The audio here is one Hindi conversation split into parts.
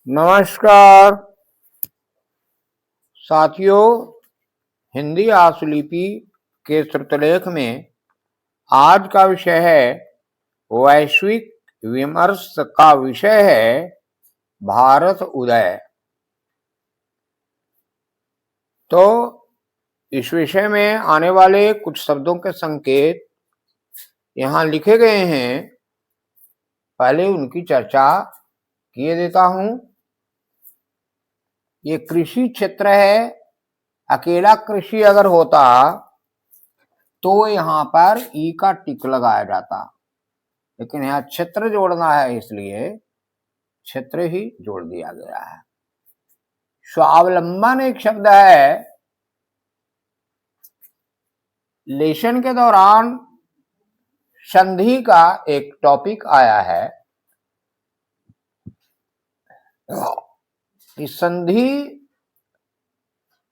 नमस्कार साथियों, हिंदी आशुलिपि के श्रुतलेख में आज का विषय है वैश्विक विमर्श का विषय है भारत उदय। तो इस विषय में आने वाले कुछ शब्दों के संकेत यहाँ लिखे गए हैं, पहले उनकी चर्चा किए देता हूं। ये कृषि क्षेत्र है। अकेला कृषि अगर होता तो यहाँ पर ई का टिक लगाया जाता, लेकिन यहाँ क्षेत्र जोड़ना है, इसलिए क्षेत्र ही जोड़ दिया गया है। स्वावलंबन एक शब्द है। लेशन के दौरान संधि का एक टॉपिक आया है। इस संधि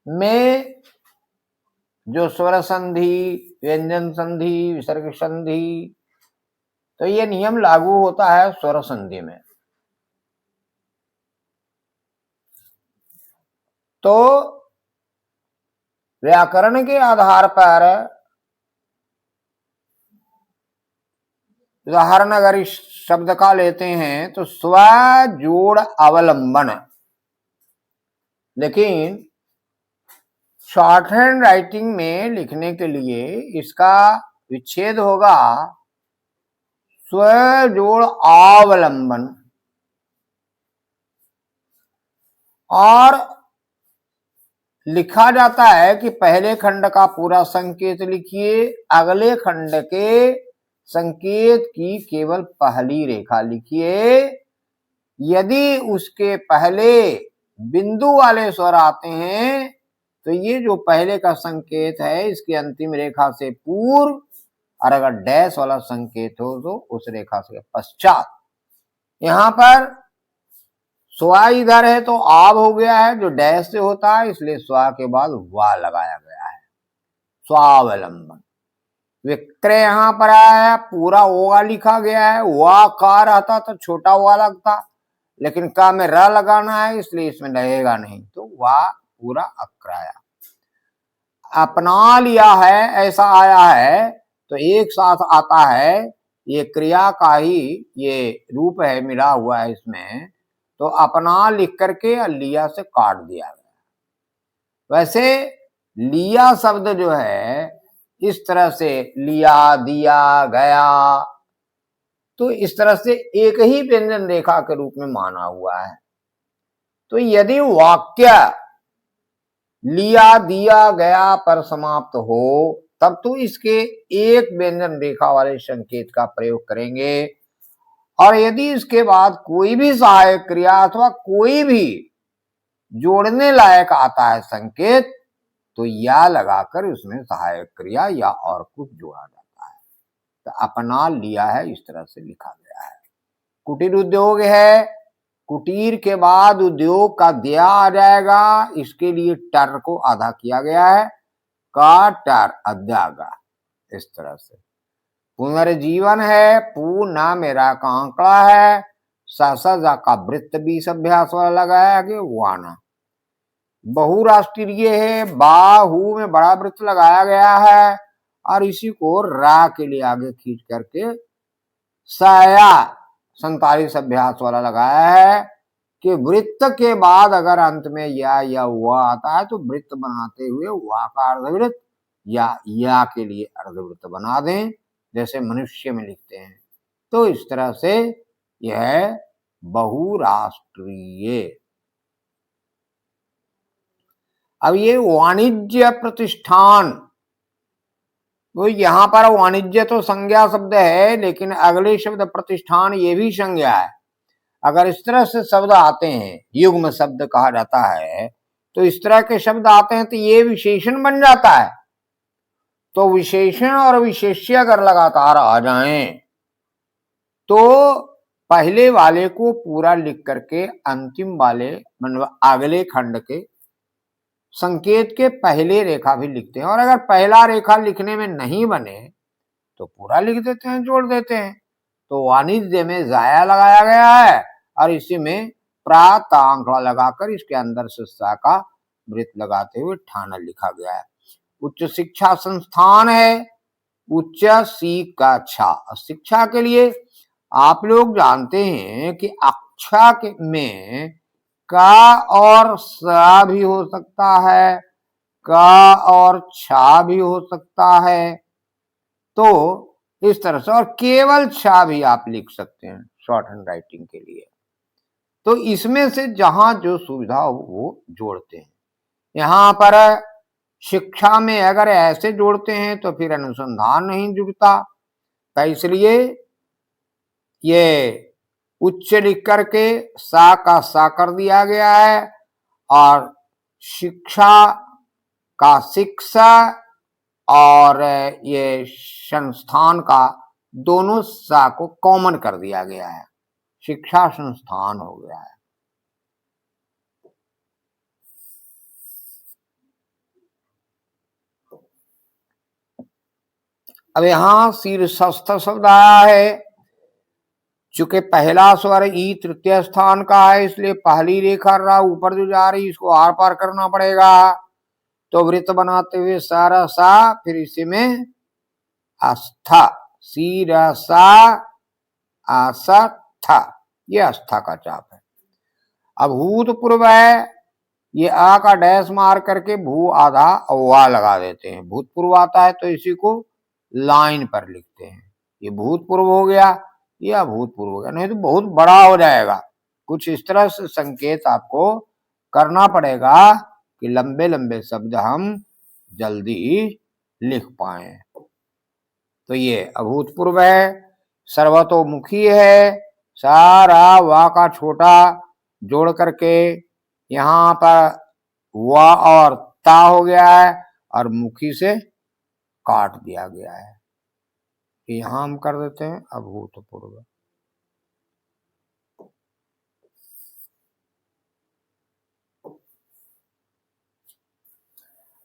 में जो स्वर संधि, व्यंजन संधि, विसर्ग संधि, तो ये नियम लागू होता है स्वर संधि में। तो व्याकरण के आधार पर उदाहरण अगर इस शब्द का लेते हैं तो स्व जोड़ अवलंबन, लेकिन शॉर्ट हैंड राइटिंग में लिखने के लिए इसका विच्छेद होगा स्व जोड़ अवलंबन। और लिखा जाता है कि पहले खंड का पूरा संकेत लिखिए, अगले खंड के संकेत की केवल पहली रेखा लिखिए। यदि उसके पहले बिंदु वाले स्वर आते हैं तो ये जो पहले का संकेत है इसकी अंतिम रेखा से पूर्व, और अगर डैश वाला संकेत हो तो उस रेखा से पश्चात। यहां पर स्वा इधर है तो आब हो गया है, जो डैश से होता है, इसलिए स्वा के बाद वा लगाया गया है, स्वावलंबन। विक्रय यहां पर आया है, पूरा ओवा लिखा गया है। वा का रहता तो छोटा वा लगता, लेकिन का में र लगाना है, इसलिए इसमें लगेगा नहीं, तो वा पूरा अक्राया। अपना लिया है ऐसा आया है तो एक साथ आता है, ये क्रिया का ही ये रूप है, मिला हुआ है इसमें, तो अपना लिख करके लिया से काट दिया गया। वैसे लिया शब्द जो है इस तरह से लिया, दिया, गया, तो इस तरह से एक ही व्यंजन रेखा के रूप में माना हुआ है। तो यदि वाक्य लिया, दिया, गया पर समाप्त हो तब तो इसके एक व्यंजन रेखा वाले संकेत का प्रयोग करेंगे। और यदि इसके बाद कोई भी सहायक क्रिया अथवा कोई भी जोड़ने लायक आता है संकेत, तो या लगाकर उसमें सहायक क्रिया या और कुछ जोड़ा जाता है। तो अपना लिया है इस तरह से लिखा गया है। कुटीर उद्योग है, कुटीर के बाद उद्योग का दिया आ जाएगा, इसके लिए टर को आधा किया गया है, का टर अध्यागा, इस तरह से। पुनर्जीवन है, पू ना मेरा का आंकड़ा है, सा का वृत्त 20 अभ्यास वाला लगाया गया, वाना। बहुराष्ट्रीय है, बाहू में बड़ा वृत्त लगाया गया है, और इसी को रा के लिए आगे खींच करके साया 47 अभ्यास वाला लगाया है कि वृत्त के बाद अगर अंत में या हुआ आता है तो वृत्त बनाते हुए वा का अर्धवृत्त या के लिए अर्धवृत्त बना दें, जैसे मनुष्य में लिखते हैं। तो इस तरह से यह बहुराष्ट्रीय। अब ये वाणिज्य प्रतिष्ठान, तो यहां पर वाणिज्य तो संज्ञा शब्द है, लेकिन अगले शब्द प्रतिष्ठान ये भी संज्ञा है। अगर इस तरह से शब्द आते हैं, युग्म शब्द कहा जाता है, तो इस तरह के शब्द आते हैं तो ये विशेषण बन जाता है। तो विशेषण और विशेष्य अगर लगातार आ जाएं तो पहले वाले को पूरा लिख करके अंतिम वाले मतलब अगले खंड के संकेत के पहले रेखा भी लिखते हैं। और अगर पहला रेखा लिखने में नहीं बने तो पूरा लिख देते हैं, जोड़ देते हैं। तो वाणिज्य में जाया लगाया गया है और इसी में प्रात आंकड़ा लगाकर इसके अंदर से सा का वृत्त लगाते हुए ठाना लिखा गया है। उच्च शिक्षा संस्थान है, उच्च शिक्षा। शिक्षा के लिए आप लोग जानते हैं कि अक्षा के में का और सा भी हो सकता है, का और छा भी हो सकता है, तो इस तरह से, और केवल छा भी आप लिख सकते हैं शॉर्ट हैंड राइटिंग के लिए। तो इसमें से जहां जो सुविधा हो वो जोड़ते हैं। यहाँ पर शिक्षा में अगर ऐसे जोड़ते हैं तो फिर अनुसंधान नहीं जुड़ता, तो इसलिए ये उच्च लिख करके सा का सा कर दिया गया है, और शिक्षा का शिक्षा और ये संस्थान का दोनों सा को कॉमन कर दिया गया है, शिक्षा संस्थान हो गया है। अब यहां शीर्षस्थ शब्द आया है, चूंकि पहला स्वर ई तृतीय स्थान का है, इसलिए पहली रेखा रहा ऊपर जो जा रही इसको आर पार करना पड़ेगा। तो वृत्त बनाते हुए सारा सा, फिर इसी में आस्था, शीरसा आस्था, ये आस्था का चाप है। अब भूतपूर्व है, ये आ का डैश मार करके भू आधा वा लगा देते हैं। भूतपूर्व आता है तो इसी को लाइन पर लिखते हैं। ये भूतपूर्व हो गया, ये अभूतपूर्व हो गया, नहीं तो बहुत बड़ा हो जाएगा। कुछ इस तरह से संकेत आपको करना पड़ेगा कि लंबे लंबे शब्द हम जल्दी लिख पाए। तो ये अभूतपूर्व है, सर्वतोमुखी है, सारा वा का छोटा जोड़ करके यहाँ पर वा और ता हो गया है, और मुखी से काट दिया गया है। यहां हम कर देते हैं अभूतपूर्व।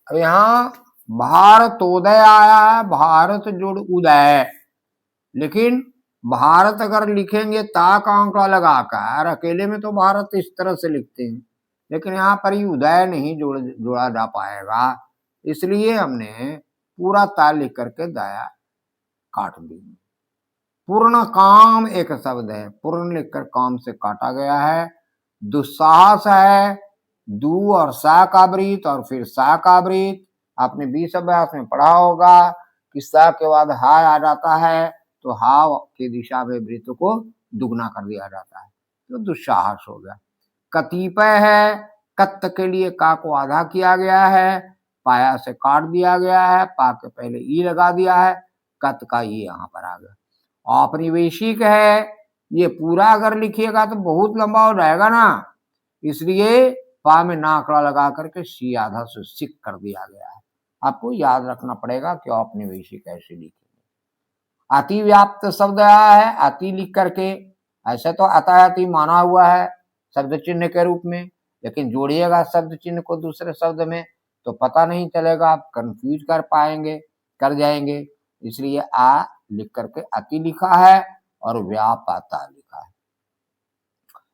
अब यहां भारतोदय आया है, भारत जुड़ उदय, लेकिन भारत अगर लिखेंगे ता का आंकड़ा लगाकर, अकेले में तो भारत इस तरह से लिखते हैं, लेकिन यहाँ पर ही उदय नहीं जोड़ा जा पाएगा, इसलिए हमने पूरा ता लिख करके दाया काट दी। पूर्ण काम एक शब्द है, पूर्ण लिखकर काम से काटा गया है। दुस्साहस है, दू और सा का वृत्त और फिर सा का वृत्त। आपने 20 अभ्यास में पढ़ा होगा कि सा के बाद हा आ जाता है, तो हा की दिशा में वृत्त को दुगना कर दिया जाता है, तो दुस्साहस हो गया। कतिपय है, कत्त के लिए का को आधा किया गया है, पाया से काट दिया गया है, पा के पहले ई लगा दिया है, कत का ई यहाँ पर आ गया। औपनिवेशिक है, ये पूरा अगर लिखिएगा तो बहुत लंबा हो जाएगा ना, इसलिए पा में नाकड़ा लगा करके सी आधा से सिक कर दिया गया है। आपको याद रखना पड़ेगा कि औपनिवेशिक ऐसे लिखेंगे। अति व्याप्त शब्द आया है, अति लिख करके, ऐसे तो अति माना हुआ है शब्द चिन्ह के रूप में, लेकिन जोड़िएगा शब्द चिन्ह को दूसरे शब्द में तो पता नहीं चलेगा, आप कंफ्यूज कर जाएंगे, इसलिए आ लिख करके अति लिखा है और व्यापाता लिखा है।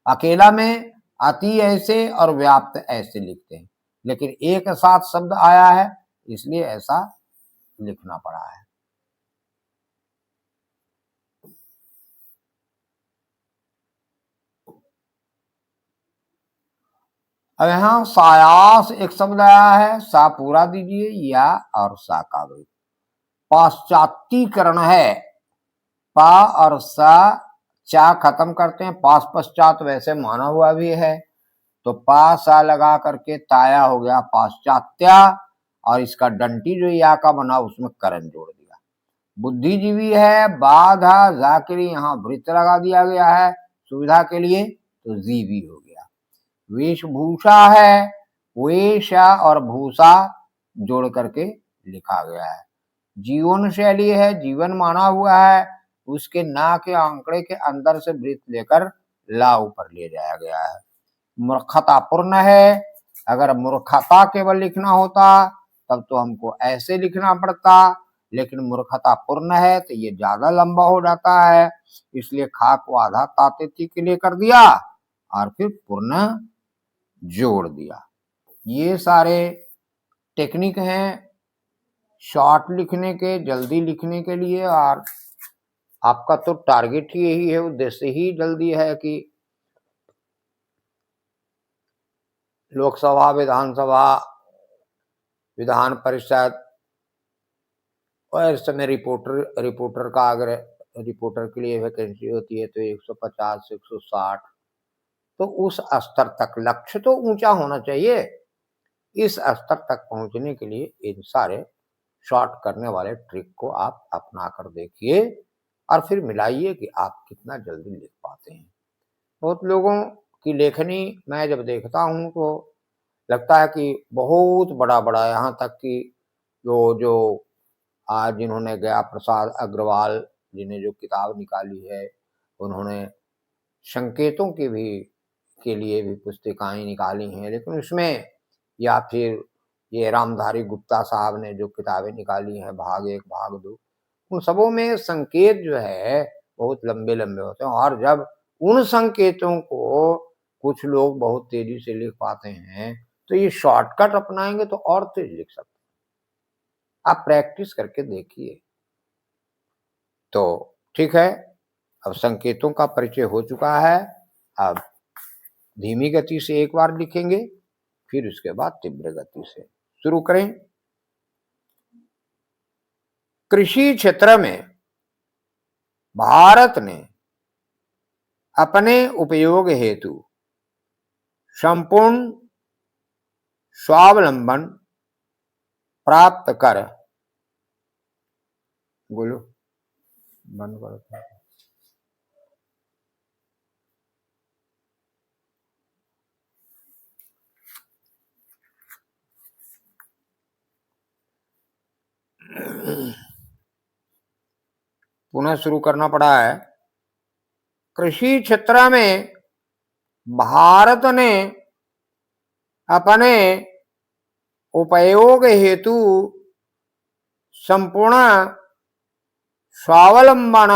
अकेला में अति ऐसे और व्याप्त ऐसे लिखते हैं, लेकिन एक साथ शब्द आया है इसलिए ऐसा लिखना पड़ा है। अब यहाँ सायास एक शब्द आया है, सा पूरा दीजिए, या और सा का वृत्त। पाश्चात्यकरण है, पा और सा चा खत्म करते हैं, पास पश्चात वैसे माना हुआ भी है, तो पा सा लगा करके ताया हो गया पाश्चात्या, और इसका डंटी जो या का बना उसमें करण जोड़ दिया। बुद्धिजीवी है, बाधा जाकिरी, यहाँ वृत्त लगा दिया गया है सुविधा के लिए, तो जीवी हो गया। वेशभूषा है, वेशा और भूषा जोड़ करके लिखा गया है। जीवन शैली है, जीवन माना हुआ है, उसके ना के आंकड़े के अंदर से वृत्त लेकर ला ऊपर ले जाया गया है। मूर्खता पूर्ण है, अगर मूर्खता केवल लिखना होता तब तो हमको ऐसे लिखना पड़ता, लेकिन मूर्खता पूर्ण है तो ये ज्यादा लंबा हो जाता है, इसलिए खा को आधा ताते थी के लिए कर दिया और फिर पुनः जोड़ दिया। ये सारे टेक्निक हैं शॉर्ट लिखने के, जल्दी लिखने के लिए। और आपका तो टारगेट ही यही है, उद्देश्य ही जल्दी है कि लोकसभा, विधानसभा, विधान परिषद, और इस समय रिपोर्टर का अगर रिपोर्टर के लिए वैकेंसी होती है तो 150 से 160, तो उस स्तर तक लक्ष्य तो ऊंचा होना चाहिए। इस स्तर तक पहुंचने के लिए इन सारे शॉर्ट करने वाले ट्रिक को आप अपना कर देखिए और फिर मिलाइए कि आप कितना जल्दी लिख पाते हैं। बहुत लोगों की लेखनी मैं जब देखता हूं तो लगता है कि बहुत बड़ा बड़ा, यहाँ तक कि जो आज जिन्होंने गया प्रसाद अग्रवाल जिन्हें जो किताब निकाली है, उन्होंने संकेतों के लिए भी पुस्तिकाएं निकाली हैं, लेकिन उसमें, या फिर ये रामधारी गुप्ता साहब ने जो किताबें निकाली हैं भाग 1 भाग 2, उन सबों में संकेत जो है बहुत लंबे लंबे होते हैं। और जब उन संकेतों को कुछ लोग बहुत तेजी से लिख पाते हैं तो ये शॉर्टकट अपनाएंगे तो और तेज लिख सकते हैं। आप प्रैक्टिस करके देखिए। तो ठीक है, अब संकेतों का परिचय हो चुका है। अब धीमी गति से एक बार लिखेंगे, फिर उसके बाद तीव्र गति से शुरू करें। कृषि क्षेत्र में भारत ने अपने उपयोग हेतु संपूर्ण स्वावलंबन प्राप्त कर, बोलो बंद करो, पुनः शुरू करना पड़ा है। कृषि क्षेत्र में भारत ने अपने उपयोग हेतु संपूर्ण स्वावलंबन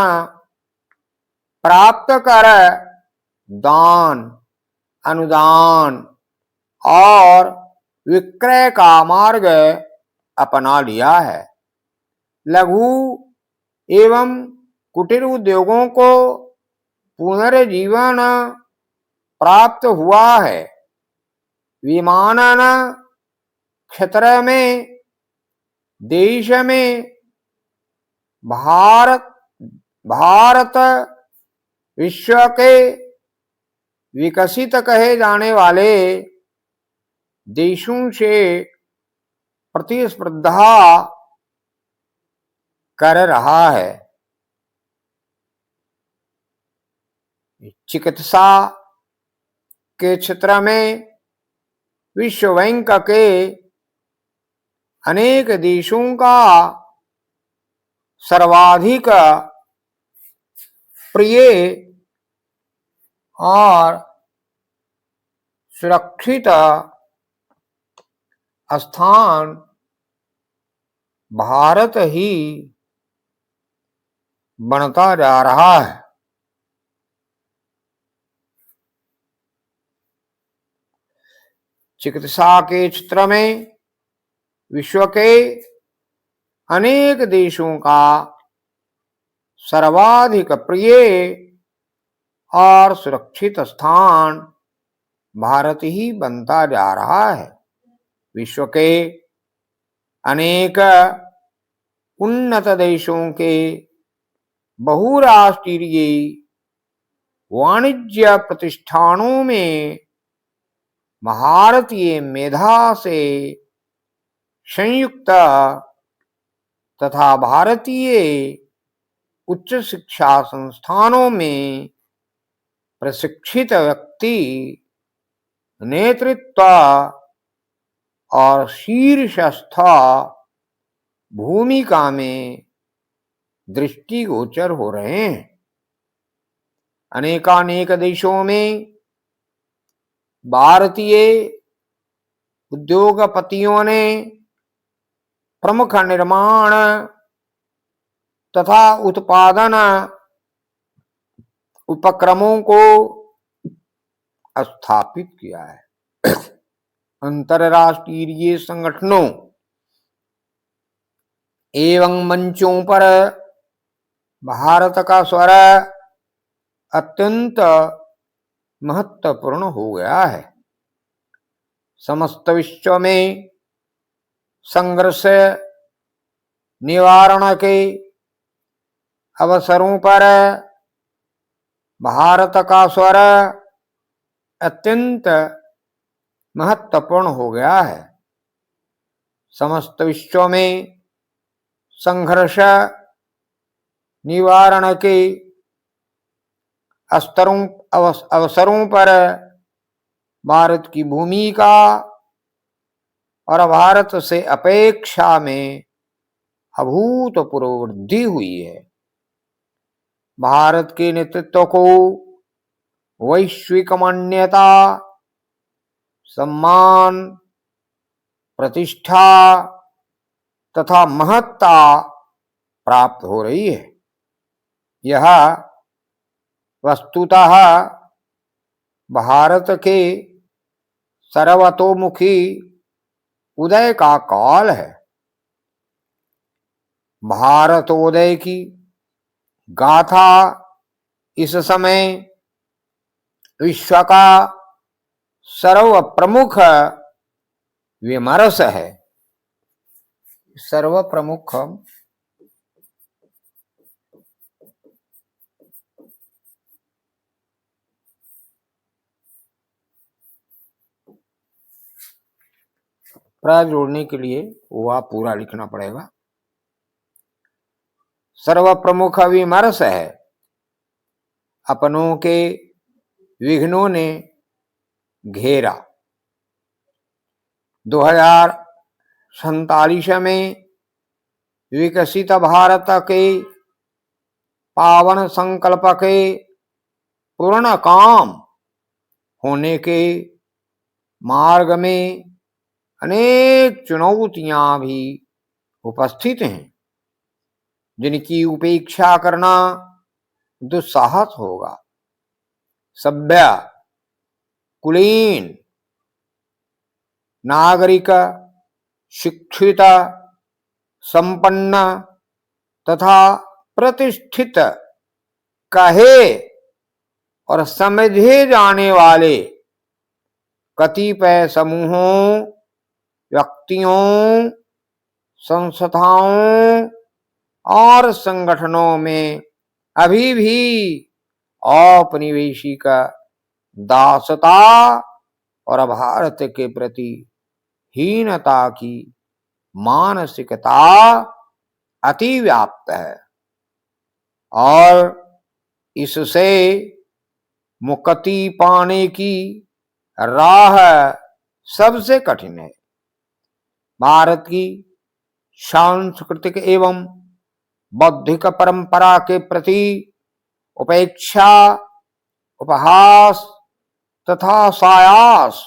प्राप्त कर दान, अनुदान और विक्रय का मार्ग अपना लिया है। लघु एवं कुटीर उद्योगों को पुनर्जीवन प्राप्त हुआ है। विमानन क्षेत्र में देश में भारत विश्व के विकसित कहे जाने वाले देशों से प्रतिस्पर्धा कर रहा है। चिकित्सा के क्षेत्र में विश्व बैंक के अनेक देशों का सर्वाधिक प्रिय और सुरक्षित स्थान भारत ही बनता जा रहा है। चिकित्सा के क्षेत्र में विश्व के अनेक देशों का सर्वाधिक प्रिय और सुरक्षित स्थान भारत ही बनता जा रहा है। विश्व के अनेक उन्नत देशों के बहुराष्ट्रीय वाणिज्य प्रतिष्ठानों में भारतीय मेधा से संयुक्त तथा भारतीय उच्च शिक्षा संस्थानों में प्रशिक्षित व्यक्ति नेतृत्व और शीर्षस्थ भूमिका में दृष्टिगोचर हो रहे हैं। अनेकानेक देशों में भारतीय उद्योगपतियों ने प्रमुख निर्माण तथा उत्पादन उपक्रमों को स्थापित किया है। अंतरराष्ट्रीय संगठनों एवं मंचों पर भारत का स्वर अत्यंत महत्वपूर्ण हो गया है। समस्त विश्व में संघर्ष निवारण के अवसरों पर भारत का स्वर अत्यंत महत्वपूर्ण हो गया है। समस्त विश्व में संघर्ष निवारण के अवसरों पर भारत की भूमिका और भारत से अपेक्षा में अभूतपूर्व वृद्धि हुई है। भारत के नेतृत्व को वैश्विक मान्यता, सम्मान, प्रतिष्ठा तथा महत्ता प्राप्त हो रही है। यह वस्तुतः भारत के सर्वतोमुखी उदय का काल है। भारतोदय की गाथा इस समय विश्व का सर्व प्रमुख विमर्श है। सर्व प्रमुख प्राय जोड़ने के लिए वह पूरा लिखना पड़ेगा। सर्व प्रमुख विमर्श है। अपनों के विघ्नों ने घेरा। 2047 में विकसित भारत के पावन संकल्प के पूर्ण काम होने के मार्ग में अनेक चुनौतियां भी उपस्थित हैं, जिनकी उपेक्षा करना दुस्साहस होगा। सभ्य, कुलीन, नागरिक, शिक्षित, संपन्न तथा प्रतिष्ठित कहे और समझे जाने वाले कतिपय समूहों, व्यक्तियों, संस्थाओं और संगठनों में अभी भी औपनिवेशिक दासता और भारत के प्रति हीनता की मानसिकता अतिव्याप्त है और इससे मुक्ति पाने की राह सबसे कठिन है। भारत की सांस्कृतिक एवं बौद्धिक परंपरा के प्रति उपेक्षा, उपहास तथा सायास,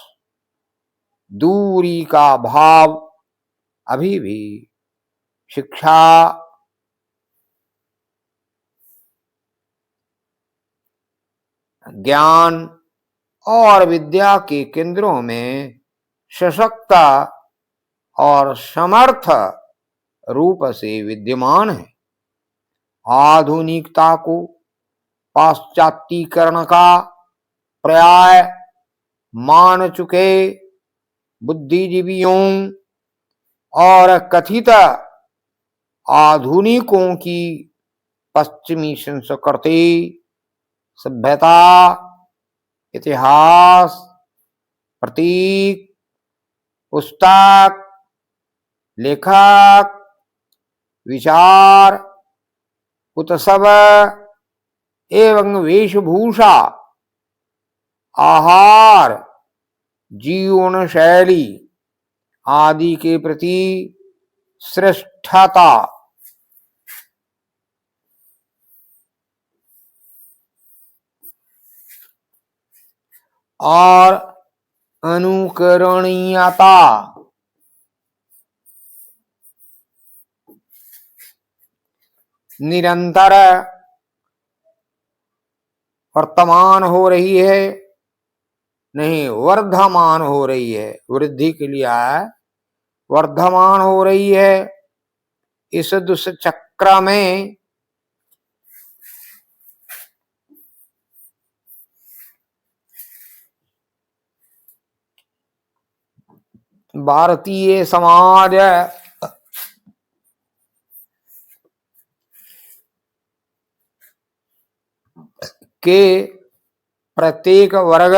दूरी का भाव अभी भी शिक्षा, ज्ञान और विद्या के केंद्रों में सशक्त और समर्थ रूप से विद्यमान है। आधुनिकता को पाश्चात्यीकरण का पर्याय मान चुके बुद्धिजीवियों और कथित आधुनिकों की पश्चिमी संस्कृति, सभ्यता, इतिहास, प्रतीक, पुस्तक, लेखक, विचार, उत्सव एवं वेशभूषा, आहार, जीवन शैली आदि के प्रति श्रेष्ठता और अनुकरणीयता निरंतर वर्तमान हो रही है। नहीं, वर्धमान हो रही है, वृद्धि के लिए आया है, वर्धमान हो रही है। इस दुष्चक्र में भारतीय समाज के प्रत्येक वर्ग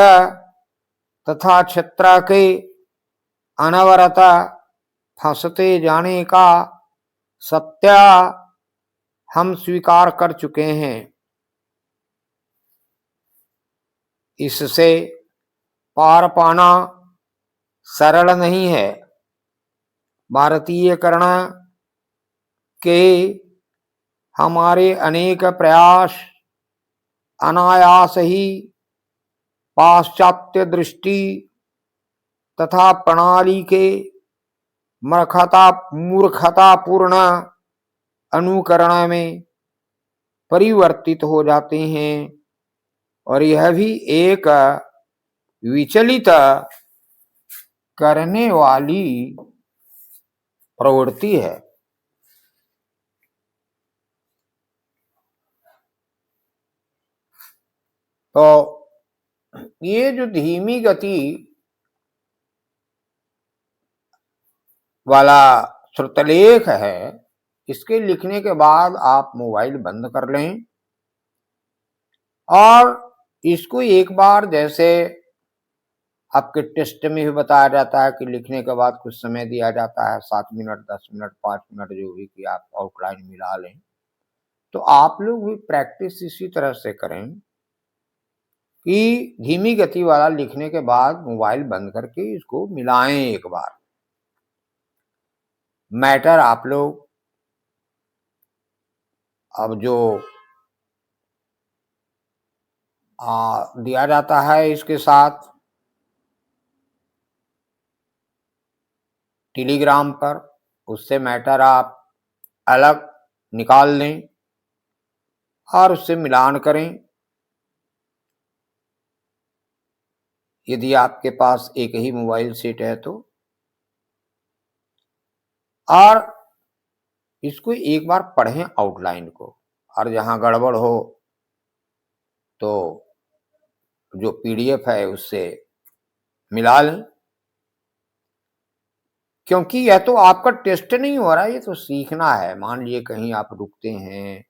तथा क्षेत्र के अनवरत फंसते जाने का सत्य हम स्वीकार कर चुके हैं। इससे पार पाना सरल नहीं है। भारतीयकरण के हमारे अनेक प्रयास अनायास ही पाश्चात्य दृष्टि तथा प्रणाली के मूर्खतापूर्ण अनुकरण में परिवर्तित हो जाते हैं और यह भी एक विचलित करने वाली प्रवृत्ति है। तो ये जो धीमी गति वाला श्रुतलेख है, इसके लिखने के बाद आप मोबाइल बंद कर लें और इसको एक बार, जैसे आपके टेस्ट में भी बताया जाता है कि लिखने के बाद कुछ समय दिया जाता है, 7 मिनट, 10 मिनट, 5 मिनट, जो भी, कि आप आउटलाइन मिला लें। तो आप लोग भी प्रैक्टिस इसी तरह से करें कि धीमी गति वाला लिखने के बाद मोबाइल बंद करके इसको मिलाएं एक बार। मैटर आप लोग अब जो दिया जाता है इसके साथ टेलीग्राम पर, उससे मैटर आप अलग निकाल लें और उससे मिलान करें। यदि आपके पास एक ही मोबाइल सेट है तो, और इसको एक बार पढ़ें आउटलाइन को, और जहां गड़बड़ हो तो जो पीडीएफ है उससे मिला लें। क्योंकि यह तो आपका टेस्ट नहीं हो रहा, ये तो सीखना है। मान लीजिए कहीं आप रुकते हैं,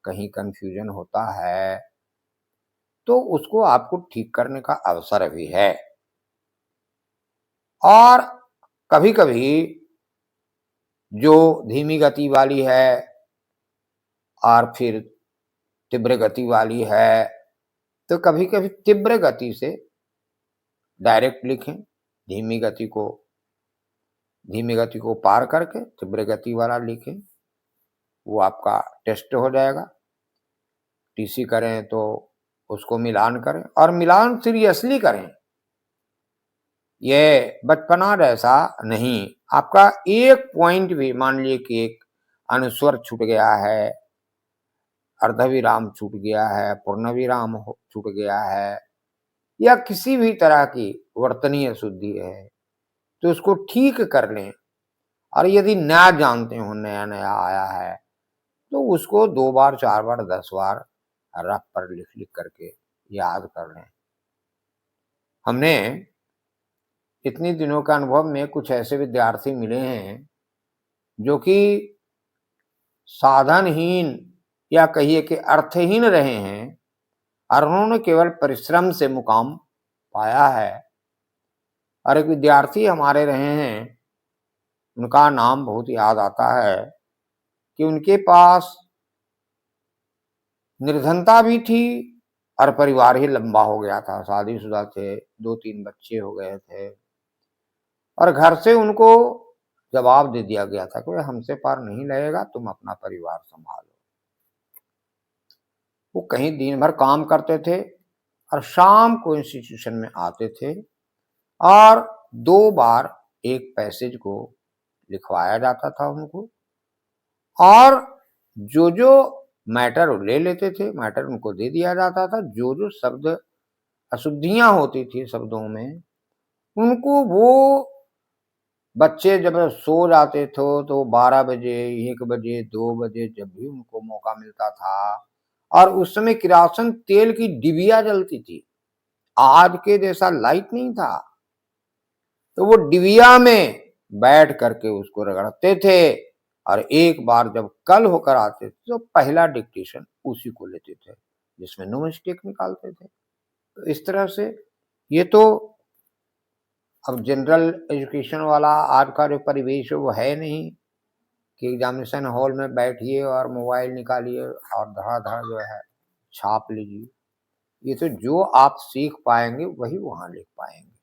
कहीं कंफ्यूजन होता है, तो उसको आपको ठीक करने का अवसर भी है। और कभी कभी जो धीमी गति वाली है और फिर तीव्र गति वाली है, तो कभी कभी तीव्र गति से डायरेक्ट लिखें, धीमी गति को पार करके तीव्र गति वाला लिखें, वो आपका टेस्ट हो जाएगा। टीसी करें तो उसको मिलान करें, और मिलान सीरियसली करें, ये बचपना जैसा नहीं। आपका एक पॉइंट भी, मान लीजिए कि एक अनुस्वर छूट गया है, अर्धविराम छूट गया है, पूर्णविराम छूट गया है, या किसी भी तरह की वर्तनीय शुद्धि है, तो उसको ठीक कर लें। और यदि ना जानते हो, नया नया आया है, तो उसको 2 बार, 4 बार, 10 बार रफ पर लिख लिख करके याद कर लें। हमने इतने दिनों का अनुभव में कुछ ऐसे विद्यार्थी मिले हैं जो कि साधनहीन या कहिए कि अर्थहीन रहे हैं, और उन्होंने केवल परिश्रम से मुकाम पाया है। और एक विद्यार्थी हमारे रहे हैं, उनका नाम बहुत याद आता है कि उनके पास निर्धनता भी थी और परिवार ही लंबा हो गया था, शादीशुदा थे, 2-3 बच्चे हो गए थे, और घर से उनको जवाब दे दिया गया था कि हमसे पार नहीं लगेगा, तुम अपना परिवार संभालो। वो कहीं दिन भर काम करते थे और शाम को इंस्टीट्यूशन में आते थे, और 2 बार एक पैसेज को लिखवाया जाता था उनको, और जो मैटर ले लेते थे, मैटर उनको दे दिया जाता था। जो शब्द अशुद्धियां होती थी शब्दों में, उनको वो बच्चे जब सो जाते थे तो 12 बजे, 1 बजे, 2 बजे जब भी उनको मौका मिलता था, और उस समय किरासन तेल की डिबिया जलती थी, आज के जैसा लाइट नहीं था, तो वो डिबिया में बैठ करके उसको रगड़ते थे, और एक बार जब कल होकर आते थे तो पहला डिक्टेशन उसी को लेते थे, जिसमें नो मिस्टेक निकालते थे। तो इस तरह से ये तो अब जनरल एजुकेशन वाला आज का जो परिवेश है वो है नहीं कि एग्जामिनेशन हॉल में बैठिए और मोबाइल निकालिए और धड़ाधड़ जो है छाप लीजिए। ये तो जो आप सीख पाएंगे वही वहां लिख पाएंगे।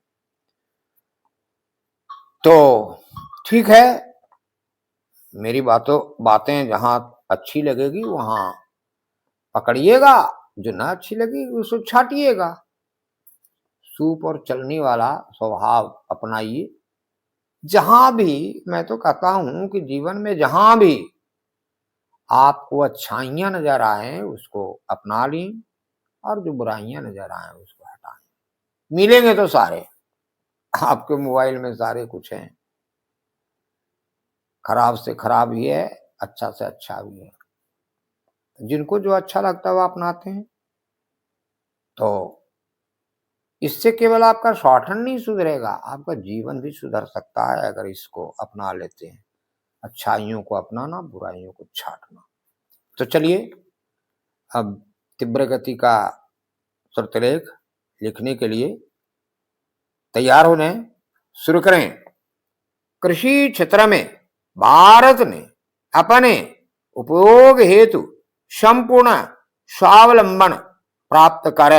तो ठीक है, मेरी बातें जहां अच्छी लगेगी वहां पकड़िएगा, जो ना अच्छी लगेगी उसको छाटिएगा। सूप और चलनी वाला स्वभाव अपनाइए। जहां भी, मैं तो कहता हूं कि जीवन में जहां भी आपको अच्छाइयां नजर आए उसको अपना ली, और जो बुराइयां नजर आए उसको हटाएं। मिलेंगे तो सारे, आपके मोबाइल में सारे कुछ हैं, खराब से खराब भी है, अच्छा से अच्छा भी है। जिनको जो अच्छा लगता है वो अपनाते हैं। तो इससे केवल आपका शॉर्ट हैंड नहीं सुधरेगा, आपका जीवन भी सुधर सकता है अगर इसको अपना लेते हैं। अच्छाइयों को अपनाना, बुराइयों को छाटना। तो चलिए अब तीव्र गति का श्रुतलेख लिखने के लिए तैयार होने शुरू करें। कृषि क्षेत्र में भारत ने अपने उपयोग हेतु संपूर्ण स्वावलंबन प्राप्त कर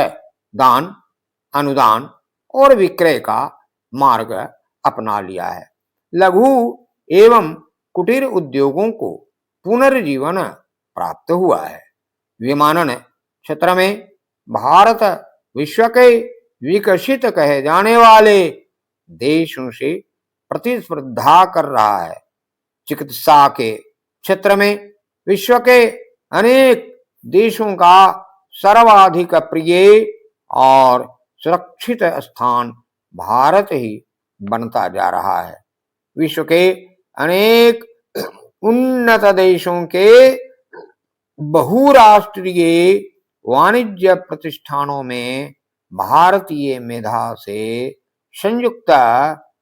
दान, अनुदान और विक्रय का मार्ग अपना लिया है। लघु एवं कुटीर उद्योगों को पुनर्जीवन प्राप्त हुआ है। विमानन क्षेत्र में भारत विश्व के विकसित कहे जाने वाले देशों से प्रतिस्पर्धा कर रहा है। चिकित्सा के क्षेत्र में विश्व के अनेक देशों का सर्वाधिक प्रिय और सुरक्षित स्थान भारत ही बनता जा रहा है। विश्व के अनेक उन्नत देशों के बहुराष्ट्रीय वाणिज्य प्रतिष्ठानों में भारतीय मेधा से संयुक्त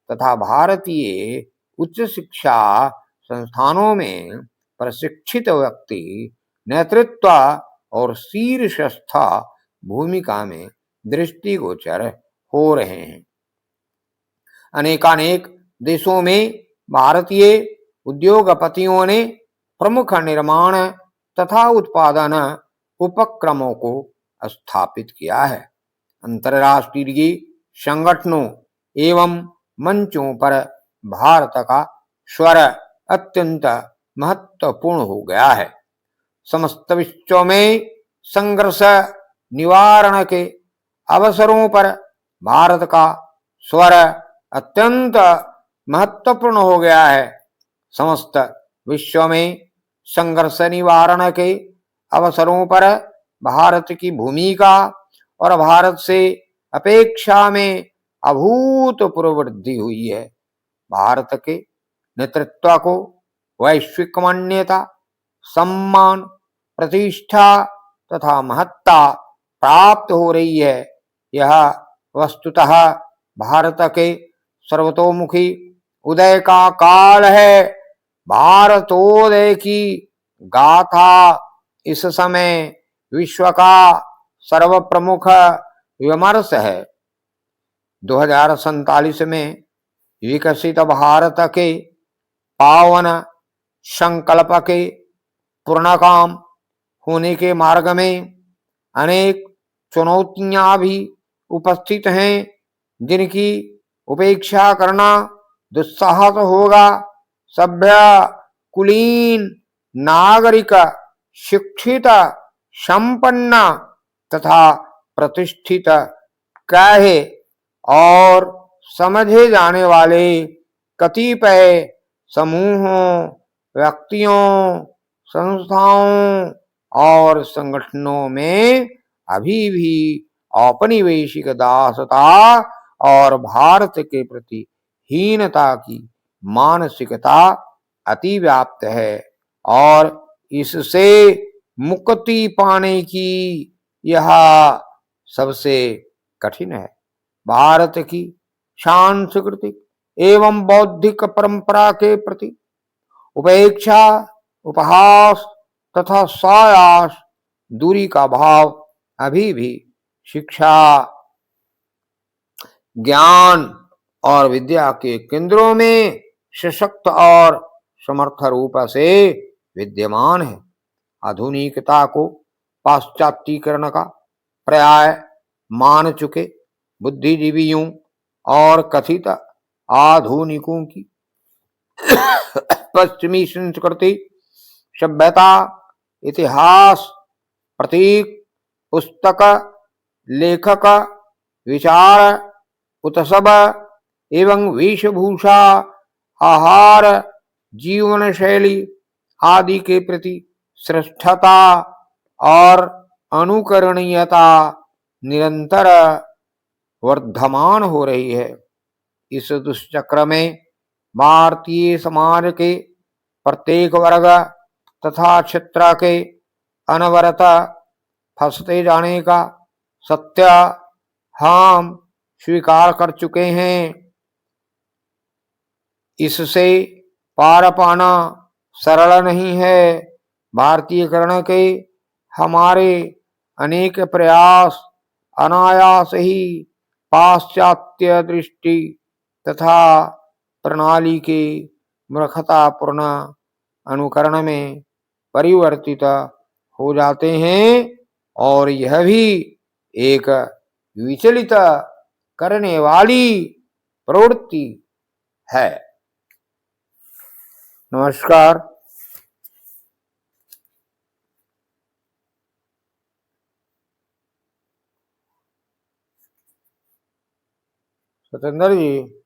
तथा भारतीय उच्च शिक्षा संस्थानों में प्रशिक्षित व्यक्ति नेतृत्व और शीर्षस्थ भूमिका में दृष्टिगोचर हो रहे हैं। अनेकानेक देशों में भारतीय उद्योगपतियों ने प्रमुख निर्माण तथा उत्पादन उपक्रमों को स्थापित किया है। अंतर्राष्ट्रीय संगठनों एवं मंचों पर भारत का स्वर अत्यंत महत्वपूर्ण हो गया है। समस्त विश्व में संघर्ष निवारण के अवसरों पर भारत का स्वर अत्यंत महत्वपूर्ण हो गया है। समस्त विश्व में संघर्ष निवारण के अवसरों पर भारत की भूमिका और भारत से अपेक्षा में अभूतपूर्व वृद्धि हुई है। भारत के नेतृत्व को वैश्विक मान्यता, सम्मान, प्रतिष्ठा तथा महत्ता प्राप्त हो रही है। यह वस्तुतः भारत के सर्वतोमुखी उदय का काल है। भारतोदय की गाथा इस समय विश्व का सर्वप्रमुख विमर्श है। 2047 में विकसित भारत के पावन संकल्प के पूर्णकाम होने के मार्ग में अनेक चुनौतियां भी उपस्थित हैं, जिनकी उपेक्षा करना दुस्साहस होगा। सभ्य, कुलीन, नागरिक, शिक्षित, संपन्न तथा प्रतिष्ठित कहे और समझे जाने वाले कतिपय समूहों, व्यक्तियों, संस्थाओं और संगठनों में अभी भी औपनिवेशिक दासता और भारत के प्रति हीनता की मानसिकता अतिव्याप्त है और इससे मुक्ति पाने की यह सबसे कठिन है। भारत की सांस्कृतिक एवं बौद्धिक परंपरा के प्रति उपेक्षा, उपहास तथा सायास दूरी का भाव अभी भी शिक्षा, ज्ञान और विद्या के केंद्रों में सशक्त और समर्थ रूप से विद्यमान है। आधुनिकता को पाश्चात्यीकरण का पर्याय मान चुके बुद्धिजीवियों और कथित आधुनिकों की पश्चिमी संस्कृति, सभ्यता, इतिहास, प्रतीक, पुस्तक, लेखक, विचार, उत्सव एवं वेशभूषा, आहार, जीवन शैली आदि के प्रति श्रेष्ठता और अनुकरणीयता निरंतर वर्धमान हो रही है। इस दुष्चक्र में भारतीय समाज के प्रत्येक वर्ग तथा क्षेत्र के अनवरत फंसते जाने का सत्य हम स्वीकार कर चुके हैं। इससे पार पाना सरल नहीं है। भारतीयकरण के हमारे अनेक प्रयास अनायास ही पाश्चात्य दृष्टि तथा प्रणाली के मूर्खतापूर्ण अनुकरण में परिवर्तित हो जाते हैं और यह भी एक विचलित करने वाली प्रवृत्ति है। नमस्कार। सतेंद्र जी।